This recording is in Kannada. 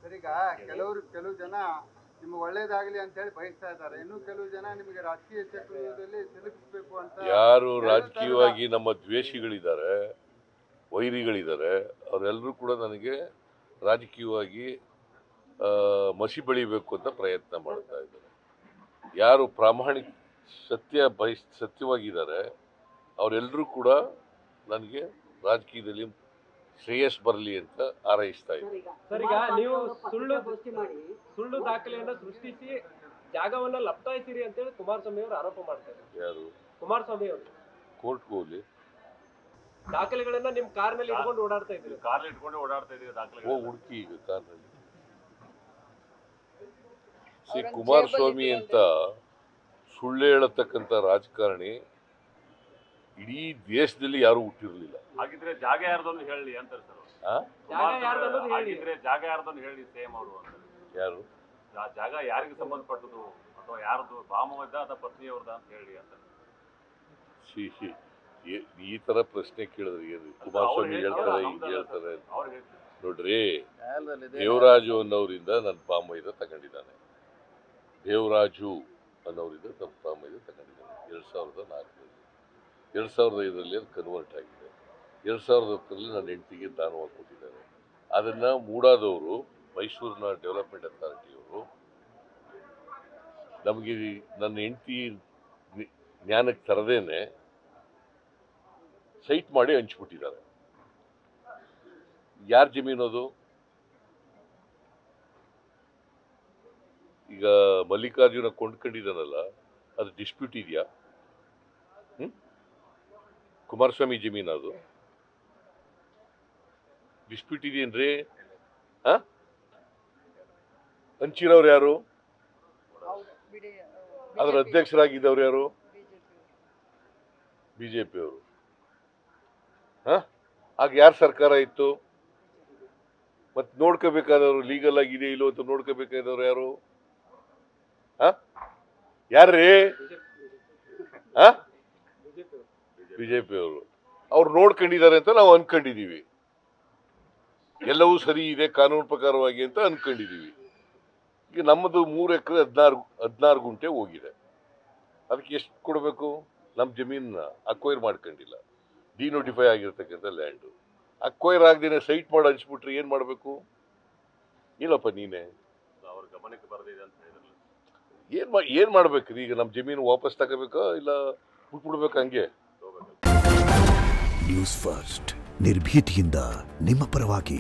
ಸರ್, ಈಗ ಕೆಲವು ಜನ ನಿಮ್ಗೆ ಒಳ್ಳೇದಾಗಲಿ ಅಂತ ಹೇಳಿ ಬಯಸ್ತಾ ಇದ್ದಾರೆ, ಇನ್ನು ಕೆಲವು ಜನ ನಿಮಗೆ ರಾಜಕೀಯ ಚಕ್ರದಲ್ಲಿ ಸಿಲುಕಿಸಬೇಕು ಅಂತ. ಯಾರು ರಾಜಕೀಯವಾಗಿ ನಮ್ಮ ದ್ವೇಷಿಗಳಿದ್ದಾರೆ, ವೈರಿಗಳಿದ್ದಾರೆ, ಅವರೆಲ್ಲರೂ ಕೂಡ ನನಗೆ ರಾಜಕೀಯವಾಗಿ ಮಸಿ ಬೆಳಿಬೇಕು ಅಂತ ಪ್ರಯತ್ನ ಮಾಡ್ತಾ ಇದ್ದಾರೆ. ಯಾರು ಪ್ರಾಮಾಣಿಕ ಸತ್ಯವಾಗಿದ್ದಾರೆ ಅವರೆಲ್ಲರೂ ಕೂಡ ನನಗೆ ರಾಜಕೀಯದಲ್ಲಿ ಶ್ರೇಯಸ್ ಬರಲಿ ಅಂತ ಹಾರೈಸ್ತಾ ಇದ್ದಾರೆ. ಸರ್, ಈಗ ನೀವು ಸುಳ್ಳು ದಾಖಲೆಯನ್ನ ಸೃಷ್ಟಿಸಿ ಜಾಗವನ್ನ ಲಪ್ಟಾಯಿಸಿರಿ ಅಂತ ಹೇಳಿ ಕುಮಾರಸ್ವಾಮಿ ಅವರು ಆರೋಪ ಮಾಡ್ತಾರೆ. ಯಾರು? ಕುಮಾರಸ್ವಾಮಿ ಅವರು. ಕೋರ್ಟ್ಗೆ ಹೋಗ್ಲಿ. ದಾಖಲೆಗಳನ್ನ ನಿಮ್ ಕಾರ್ನಲ್ಲಿ ಇಟ್ಕೊಂಡು ಓಡಾಡ್ತಾ ಇದ್ರಿ. ಹೋಗಿ ಹುಡುಕಿ ಈಗ ಕಾರ್ನಲ್ಲಿ. ಕುಮಾರಸ್ವಾಮಿ ಅಂತ ಸುಳ್ಳು ಹೇಳತಕ್ಕಂಥ ರಾಜಕಾರಣಿ ಇಡೀ ದೇಶದಲ್ಲಿ ಯಾರು ಹುಟ್ಟಿರಲಿಲ್ಲ. ಹಾಗಿದ್ರೆ ಜಾಗ ಯಾರ್ದೊಂದು ಹೇಳಿ ಅಂತಾರೆ ಸರ್. ಹಾಗಿದ್ರೆ ಜಾಗ ಯಾರ್ದೊಂದು ಹೇಳಿ ಸೇಮ್ ಅವರು ಅಂತಾರೆ. ಯಾರು? ಜಾಗ ಯಾರಿಗೆ ಸಂಬಂಧಪಟ್ಟದು ಅಥವಾ ಯಾರ್ದು ಭಾಮವದ್ದ ಅಥವಾ ಪತ್ನಿಯವ್ರದ ಅಂತ ಹೇಳಿ ಅಂತಾರೆ. ಈ ತರ ಪ್ರಶ್ನೆ ಕೇಳಿದ್ರೆ ಏನು? ಕುಮಾರಸ್ವಾಮಿ ಹೇಳ್ತಾರೆ, ಈಗ ಹೇಳ್ತಾರೆ. ನೋಡ್ರಿ, ದೇವರಾಜು ಅನ್ನೋರಿಂದ ನನ್ನ ಪಾಮೈದ ತಗೊಂಡಿದ್ದಾನೆ. ದೇವರಾಜು ಅನ್ನೋರಿಂದ ನಮ್ಮ ಪಾಮೈದ ತಗೊಂಡಿದ್ದಾನೆ 2004ರಲ್ಲಿ. 2005ರಲ್ಲಿ ಅದು ಕನ್ವರ್ಟ್ ಆಗಿದೆ. 2010ರಲ್ಲಿ ನನ್ನ ಹೆಂಡತಿಗೆ ದಾನವಾಗಿ ಕೊಟ್ಟಿದ್ದಾರೆ. ಅದನ್ನು ಮೂಡಾದವರು, ಮೈಸೂರಿನ ಡೆವಲಪ್ಮೆಂಟ್ ಅಥಾರಿಟಿಯವರು ನಮಗೆ ನನ್ನ ಹೆಂಡತಿ ಜ್ಞಾನಕ್ಕೆ ತರದೇನೆ ಸೈಟ್ ಮಾಡಿ ಹಂಚ್ಬಿಟ್ಟಿದ್ದಾರೆ. ಯಾರ ಜಮೀನು ಅದು? ಈಗ ಮಲ್ಲಿಕಾರ್ಜುನ ಕೊಂಡ್ಕೊಂಡಿದ್ದಾನಲ್ಲ, ಅದು ಡಿಸ್ಪ್ಯೂಟ್ ಇದೆಯಾ? ಕುಮಾರಸ್ವಾಮಿ ಜಮೀನು ಅದು ಡಿಸ್ಪ್ಯೂಟ್ ಇದೆಯೇನ್ರಿ? ಹಂಚಿರೋರು ಯಾರು? ಅದರ ಅಧ್ಯಕ್ಷರಾಗಿದ್ದವ್ರು ಯಾರು? ಬಿಜೆಪಿ ಅವರು. ಆಗ ಯಾರ ಸರ್ಕಾರ ಇತ್ತು? ಮತ್ತೆ ನೋಡ್ಕೋಬೇಕಾದವರು ಲೀಗಲ್ ಆಗಿದೆ ಇಲ್ಲೋ ಅಂತ ನೋಡ್ಕೋಬೇಕಾದವ್ರು ಯಾರು? ಯಾರ್ರೀ? ಬಿಜೆಪಿ ಅವರು. ಅವ್ರು ನೋಡ್ಕೊಂಡಿದ್ದಾರೆ ಅಂತ ನಾವು ಅನ್ಕೊಂಡಿದೀವಿ. ಎಲ್ಲವೂ ಸರಿ ಇದೆ ಕಾನೂನು ಪ್ರಕಾರವಾಗಿ ಅಂತ ಅನ್ಕೊಂಡಿದೀವಿ. ಈಗ ನಮ್ಮದು 3 ಎಕರೆ 16 ಗುಂಟೆ ಹೋಗಿದೆ. ಅದಕ್ಕೆ ಎಷ್ಟು ಕೊಡಬೇಕು? ನಮ್ಮ ಜಮೀನನ್ನ ಅಕ್ವೈರ್ ಮಾಡ್ಕೊಂಡಿಲ್ಲ, ಡಿನೋಟಿಫೈ ಆಗಿರ್ತಕ್ಕಂಥ ಲ್ಯಾಂಡು. ಅಕ್ವೈರ್ ಆಗದೇನೆ ಸೈಟ್ ಮಾಡಿ ಹಂಚ್ಬಿಟ್ರೆ ಏನು ಮಾಡಬೇಕು? ಇಲ್ಲಪ್ಪ ನೀನೇ ಅವ್ರ ಗಮನಕ್ಕೆ ಬರದಿದೆ ಅಂತ ಹೇಳಿದ್ರಲ್ಲ. ಏನು ಮಾಡ್ಬೇಕ್ರಿ? ಈಗ ನಮ್ಮ ಜಮೀನು ವಾಪಸ್ ತಗೋಬೇಕಾ ಇಲ್ಲ ಬಿಟ್ಬಿಡ್ಬೇಕಾ? ಹಂಗೆ ನ್ಯೂಸ್ ಫಸ್ಟ್, ನಿರ್ಭೀತಿಯಿಂದ ನಿಮ್ಮ ಪರವಾಗಿ.